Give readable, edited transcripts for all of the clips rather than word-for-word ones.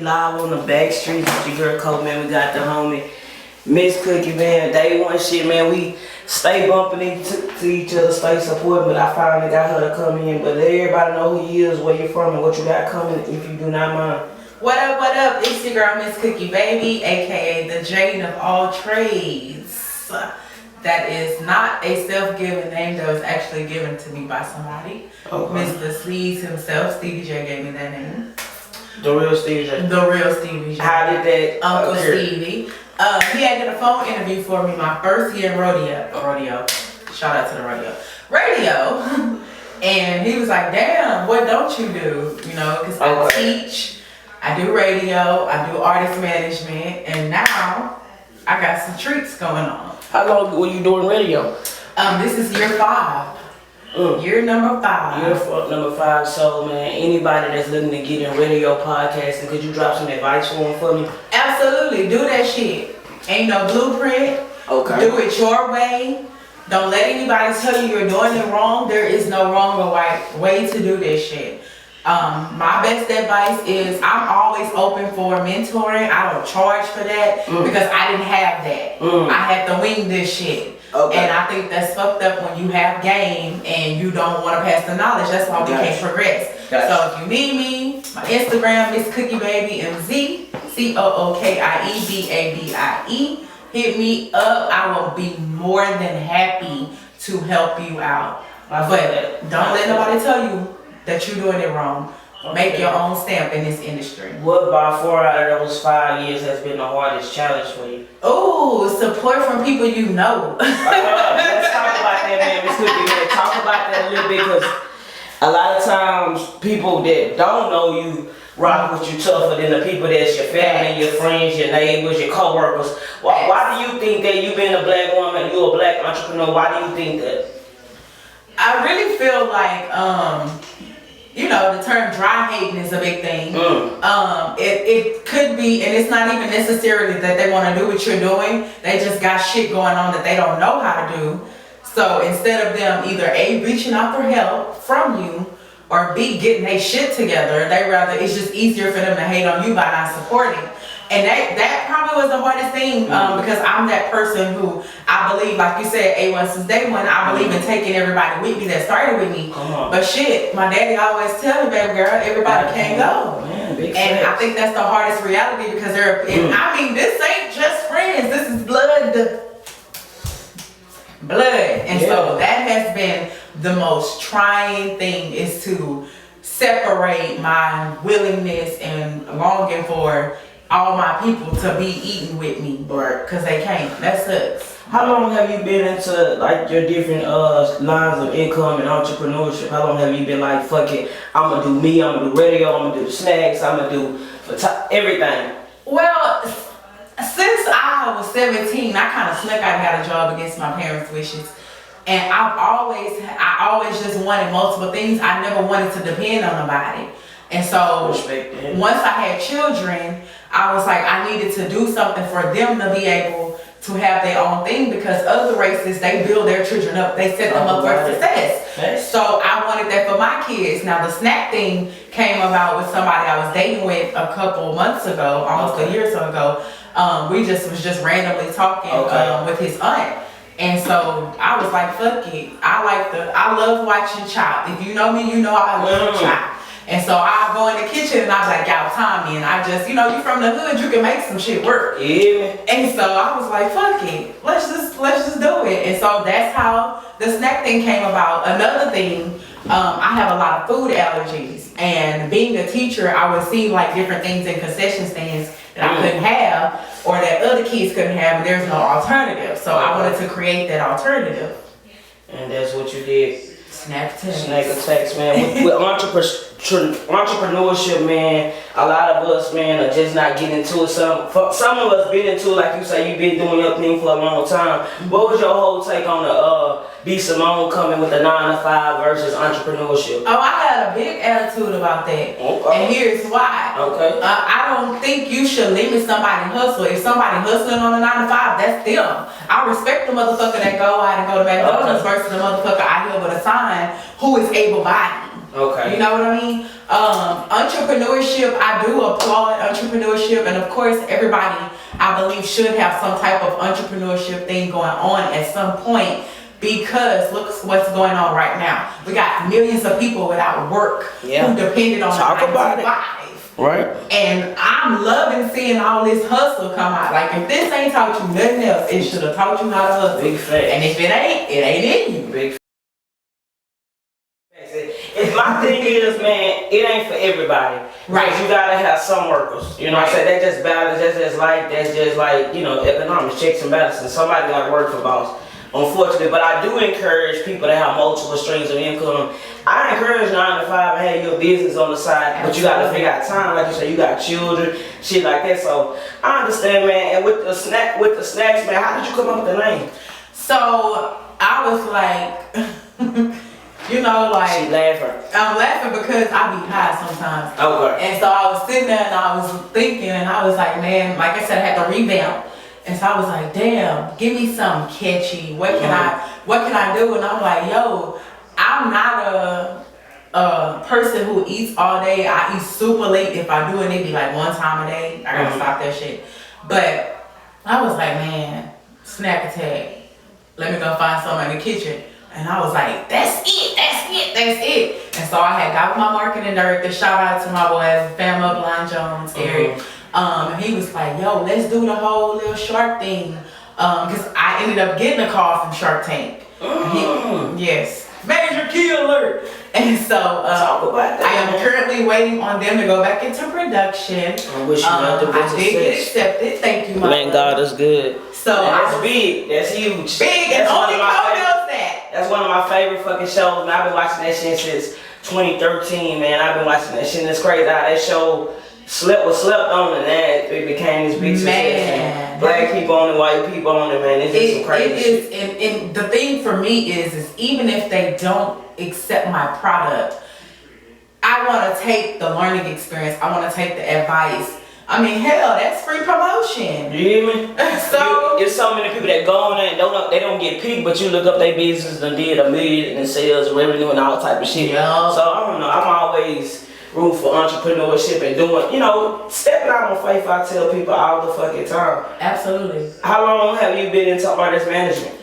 live on the back streets with your girl Coke, man. We got the homie Miss Cookie, man. Day one shit, man. We stay bumping into each other, stay supporting, but I finally got her to come in. But let everybody know who you is, where you from, and what you got coming, if you do not mind. What up, what up? It's your girl Miss Cookie Baby, aka the Jane of all trades. That is not a self-given name that was actually given to me by somebody. Okay. Mr. Sleaze himself, Stevie J gave me that name. The real Stevie J? The real Stevie J. How did that Uncle Stevie. He had did a phone interview for me my first year in rodeo. Shout out to the radio. And he was like, damn, what don't you do? You know, because I teach, I do radio, I do artist management, and now I got some treats going on. How long were you doing radio? This is year 5. Year number 5. Year number 5. So, man, anybody that's looking to get in radio podcasting, could you drop some advice for me? Absolutely. Do that shit. Ain't no blueprint. Okay. Do it your way. Don't let anybody tell you you're doing it wrong. There is no wrong or right way to do this shit. My best advice is I'm always open for mentoring. I don't charge for that because I didn't have that. I had to wing this shit. Okay. And I think that's fucked up when you have game and you don't want to pass the knowledge. That's why we can't progress. So if you need me, my Instagram is Cookie Baby MZ, COOKIEBABIE. Hit me up. I will be more than happy to help you out. But don't let nobody tell you that you're doing it wrong. Make your own stamp in this industry. What by 4 out of those 5 years has been the hardest challenge for you? Oh, support from people you know. Let's talk about that, man. Miss Cookie, man. Talk about that a little bit, because a lot of times people that don't know you rock with you tougher than the people that's your family, your friends, your neighbors, your co-workers. Why do you think that you being a black woman, you a black entrepreneur, why do you think that? I really feel like, you know, the term dry hating is a big thing. It could be, and it's not even necessarily that they want to do what you're doing. They just got shit going on that they don't know how to do. So instead of them either A, reaching out for help from you, or B, getting their shit together, it's just easier for them to hate on you by not supporting. And that probably was the hardest thing, because I'm that person who I believe, like you said, A1 since day one, I believe in taking everybody with me that started with me. But shit, my daddy always tell me, baby girl, everybody can't go. Man, and I think that's the hardest reality, because I mean, this ain't just friends, this is blood. And so that has been the most trying thing, is to separate my willingness and longing for all my people to be eating with me, because they can't. That sucks. How long have you been into like your different lines of income and entrepreneurship? How long have you been like, fuck it, I'm gonna do me, I'm gonna do radio, I'm gonna do the snacks, I'm gonna do everything? Well, since I was 17, I kind of snuck out and got a job against my parents' wishes. And I always just wanted multiple things. I never wanted to depend on nobody. And so once I had children, I was like, I needed to do something for them to be able to have their own thing, because other races, they build their children up, they set them up for success. So I wanted that for my kids. Now the snack thing came about with somebody I was dating with a couple months ago, almost a year or so ago. We was just randomly talking with his aunt. And so I was like, fuck it. I love watching Chop. If you know me, you know I love Chop. And so I go in the kitchen and I was like, y'all, Tommy, and I just, you know, you from the hood, you can make some shit work. Yeah. And so I was like, fuck it, let's just do it. And so that's how the snack thing came about. Another thing, I have a lot of food allergies, and being a teacher, I would see like different things in concession stands that I couldn't have, or that other kids couldn't have, and there's no alternative. So I wanted to create that alternative. And that's what you did. Snack attacks, man. With entrepreneurship, man, a lot of us, man, are just not getting into it. Some of us been into it, like you say, you've been doing your thing for a long time. What was your whole take on the B. Simone coming with the 9 to 5 versus entrepreneurship? Oh, I had a big attitude about that. And here's why. I don't think you should limit somebody's hustle. If somebody hustling on a 9 to 5, that's them. I respect the motherfucker that go out and go to McDonald's versus the motherfucker out here with a sign who is able-bodied. You know what I mean? Entrepreneurship, I do applaud entrepreneurship. entrepreneurship, and of course, everybody, I believe, should have some type of entrepreneurship thing going on at some point. Because look what's going on right now. We got millions of people without work who depended on Talk the about 9 to it. 5. Right. And I'm loving seeing all this hustle come out. Like if this ain't taught you nothing else, it should have taught you how to hustle. Big facts. And if it ain't in you. Big. If my thing is, man, it ain't for everybody. Right. You gotta have some workers. You know what I'm saying? That's just balance. That's just like, you know, economics, checks and balances. Somebody gotta work for boss. Unfortunately, but I do encourage people to have multiple streams of income. I encourage 9 to 5 and have your business on the side, but you gotta figure out time. Like you said, you got children, shit like that. So I understand, man. And with the snacks, man, how did you come up with the name? So I was like, you know, like She laughing. I'm laughing because I be high sometimes. Okay. And so I was sitting there and I was thinking, and I was like, man, like I said, I had to revamp. And so I was like, damn, give me something catchy. What can I do? And I'm like, yo, I'm not a person who eats all day. I eat super late. If I do it, it be like 1 time a day. I gotta stop that shit. But I was like, man, snack attack. Let me go find something in the kitchen. And I was like, that's it. And so I had got with my marketing director. Shout out to my boy, Fama Blind Jones, Eric. And he was like, yo, let's do the whole little shark thing. Because I ended up getting a call from Shark Tank. Yes. Major key alert. And so Talk about that, I am currently waiting on them to go back into production. I wish you nothing but I did get accepted. Thank you, my Thank God is good. So that's big. That's huge. Big, and only Cole knows that. That's one of my favorite fucking shows, man. I've been watching that shit since 2013, man. I've been watching that shit. It's crazy how that show was slept on, and then it became this big success. Black people on it, white people on it, man. It's just some crazy shit. It is, and the thing for me is even if they don't accept my product, I want to take the learning experience. I want to take the advice. I mean, hell, that's free promotion. You hear me? So there's so many people that go on there and they don't get picked, but you look up their business and did $1 million in sales, revenue, and all type of shit. Yeah. So I don't know. I'm always root for entrepreneurship and doing, you know, stepping out on faith. I tell people all the fucking time. Absolutely. How long have you been into artist management?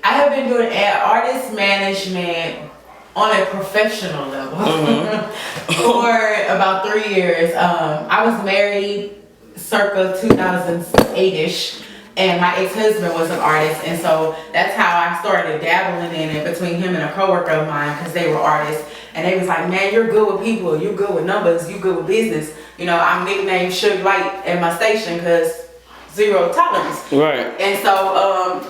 I have been doing artist management on a professional level for about 3 years. I was married circa 2008-ish, and my ex-husband was an artist, and so that's how I started dabbling in it between him and a coworker of mine, because they were artists. And they was like, man, you're good with people, you're good with numbers, you're good with business. You know, I'm nicknamed Suge Light at my station because zero tolerance. Right. And so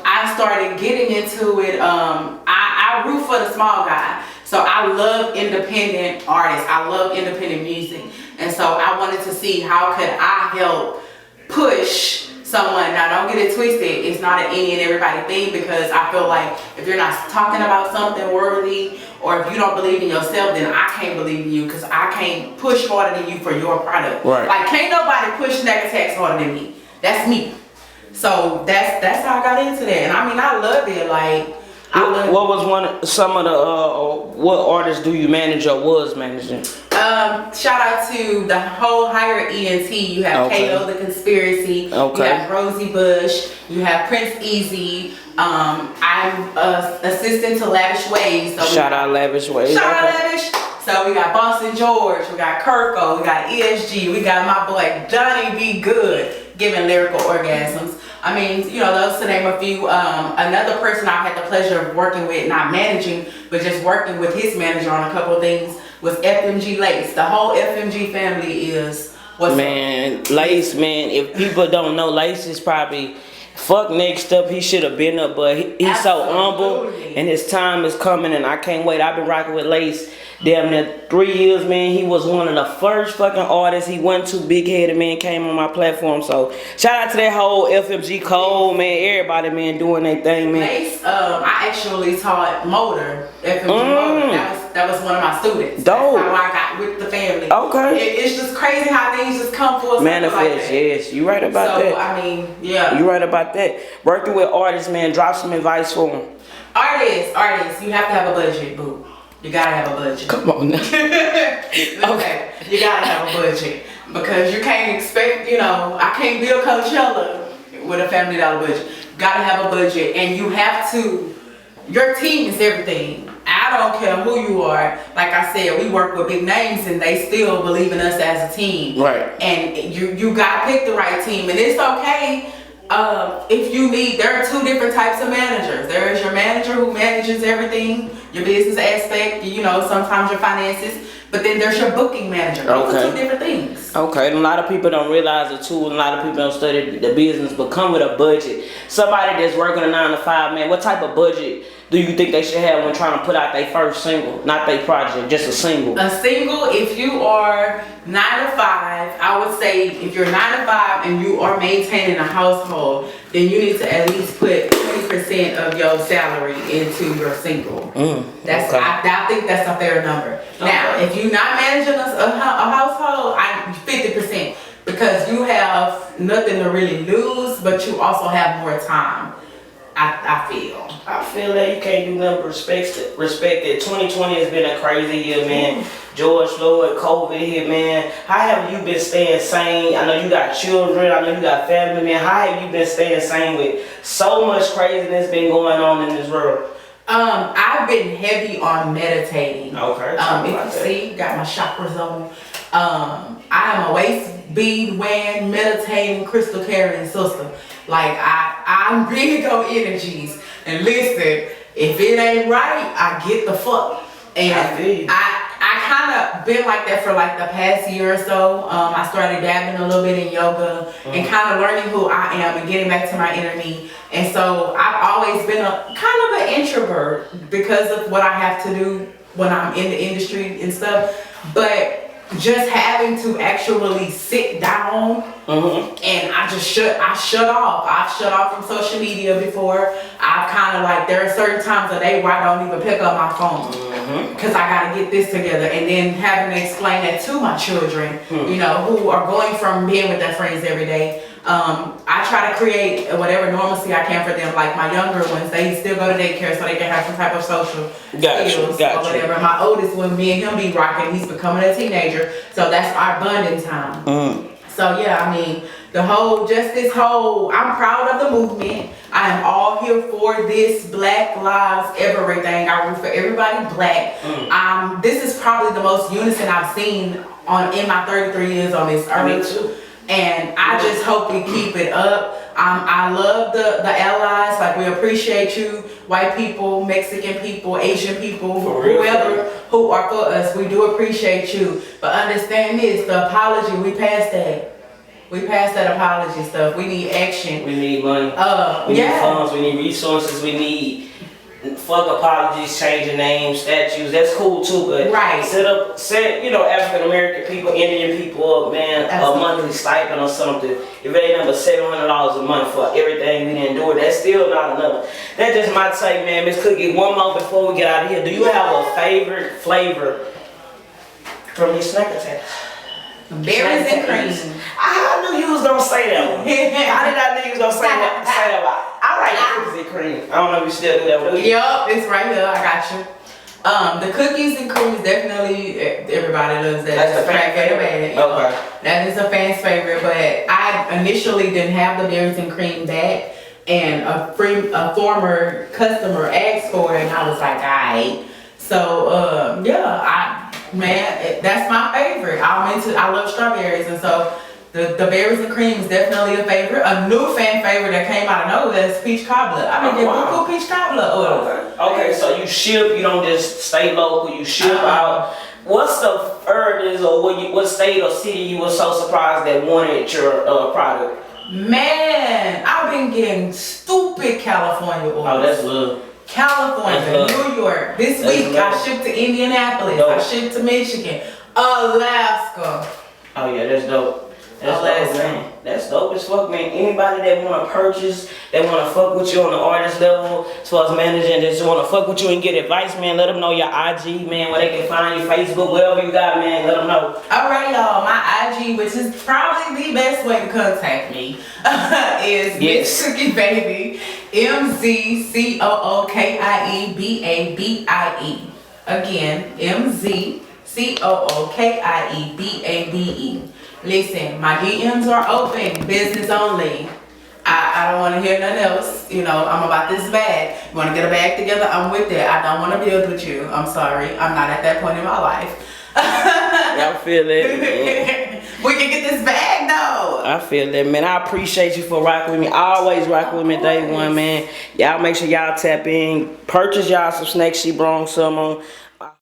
I started getting into it. I root for the small guy. So I love independent artists. I love independent music. And so I wanted to see how could I help push someone. Now don't get it twisted. It's not an any and everybody thing, because I feel like if you're not talking about something worthy, or if you don't believe in yourself, then I can't believe in you, because I can't push harder than you for your product. Right. Like can't nobody push Snack Attacks harder than me. That's me. So that's how I got into that. And I mean, I love it. Like, what was some of the what artists do you manage or was managing? Shout out to the whole Higher ENT. You have KO the Conspiracy. You have Rosie Bush. You have Prince Easy. I'm assistant to Lavish Waves. So shout out Lavish Waves. Shout out Lavish. So we got Boston George. We got Kirko. We got ESG. We got my boy Johnny B. Good giving lyrical orgasms. I mean, you know, those to name a few. Another person I had the pleasure of working with, not managing, but just working with his manager on a couple of things, was FMG Lace. The whole FMG family is what's Lace, man. If people don't know, Lace is probably fuck next up. He should have been up, but he's so humble, and his time is coming, and I can't wait. I've been rocking with Lace damn near 3 years, man. He was one of the first fucking artists. He wasn't too big-headed, man, came on my platform. So shout out to that whole FMG Cole, man. Everybody, man, doing their thing, man. Lace, I actually taught Motor, FMG Motor. That was one of my students. Dope. That's how I got with the family. Okay. It's just crazy how things just come full circle. Manifest, yes. You right about that. So, I mean, yeah. You right about that. Working with artists, man, drop some advice for them. Artists, you have to have a budget, boo. You gotta have a budget. Come on now. Okay. You gotta have a budget. Because you can't expect, I can't build Coachella with a $family budget. Gotta have a budget, and you have to. Your team is everything. I don't care who you are. Like I said, we work with big names, and they still believe in us as a team. Right. And you gotta pick the right team, and it's okay. If you need, there are two different types of managers. There is your manager who manages everything, your business aspect, sometimes your finances. But then there's your booking manager. Those are two different things. Okay, and a lot of people don't realize it too, and a lot of people don't study the business, but come with a budget. Somebody that's working a 9 to 5, man, what type of budget do you think they should have when trying to put out their first single? Not their project, just a single. A single, if you are 9 to 5, I would say if you're 9 to 5 and you are maintaining a household, then you need to at least put 20% of your salary into your single. That's okay. I think that's a fair number. Now, if you're not managing a household, 50%, because you have nothing to really lose, but you also have more time. I feel that you can't do nothing but respect it. 2020 has been a crazy year, man. George Floyd, COVID hit, man. How have you been staying sane? I know you got children, I know you got family, man. How have you been staying sane with so much craziness been going on in this world? I've been heavy on meditating. Okay. If you see, got my chakras on. I am a waist bead wearing, meditating, crystal carrying sister. Like I'm big on energies. And listen, if it ain't right, I get the fuck. And I kind of been like that for like the past year or so. I started dabbing a little bit in yoga and kind of learning who I am and getting back to my inner me. And so I've always been a kind of an introvert because of what I have to do when I'm in the industry and stuff. But just having to actually sit down and I shut off. I've shut off from social media before. I've kind of like, there are certain times a day where I don't even pick up my phone because I got to get this together, and then having to explain that to my children, who are going from being with their friends every day. I try to create whatever normalcy I can for them. Like my younger ones, they still go to daycare so they can have some type of social skills or whatever. My oldest one, me and him be rocking. He's becoming a teenager, so that's our bonding time. So yeah, I mean, I'm proud of the movement. I am all here for this Black Lives Everything. I root for everybody black. This is probably the most unison I've seen in my 33 years on this earth. Me too. And I just hope we keep it up. I love the allies. Like, we appreciate you, white people, Mexican people, Asian people, whoever who are for us. We do appreciate you. But understand this, the apology, we passed that. We passed that apology stuff. We need action. We need money. We need funds. We need resources. We need fuck apologies, changing names, statues. That's cool too, but set African American people, Indian people up, man, a monthly stipend or something. If it ain't number $700 a month for everything we didn't do, that's still not enough. That's just my take, man. Miss Cookie, one more before we get out of here. Do you have a favorite flavor from your snack attack? Berries and cream. I knew you was gonna say that one. How did I know you was gonna say that? I like cookies and cream. I don't know if you still do that one. Yup, it's right here. I got you. The cookies and cream is definitely, everybody loves that. That's a fan favorite. Okay. That is a fan's favorite, but I initially didn't have the berries and cream back, and a former customer asked for it, and I was like, alright. So that's my favorite. I love strawberries, and so the berries and cream is definitely a favorite. A new fan favorite that came out of nowhere is peach cobbler. I've been getting cool peach cobbler orders. Okay, so you ship, you don't just stay local, you ship out. What's the furthest or what state or city you were so surprised that wanted your product? Man, I've been getting stupid California orders. Oh, that's love. California, New York. This week I shipped to Indianapolis. I shipped to Michigan, Alaska. Oh yeah, that's dope. That's dope, man. That's dope as fuck, man. Anybody that want to purchase, that want to fuck with you on the artist level, as far as managing, that just want to fuck with you and get advice, man, let them know your IG, man, where they can find you, Facebook, whatever you got, man, let them know. Alright, y'all, my IG, which is probably the best way to contact me, is Miss Cookie Baby, MZCOOKIEBABIE. Again, MZCOOKIEBABE. Listen, my DMs are open, business only. I don't want to hear nothing else. You know, I'm about this bad. You want to get a bag together? I'm with that. I don't want to build with you. I'm sorry. I'm not at that point in my life. I feel it. We can get this bag though. I feel that, man. I appreciate you for rocking with me. Always rocking with me day one, man. Y'all make sure y'all tap in. Purchase y'all some snakes. She brung some on.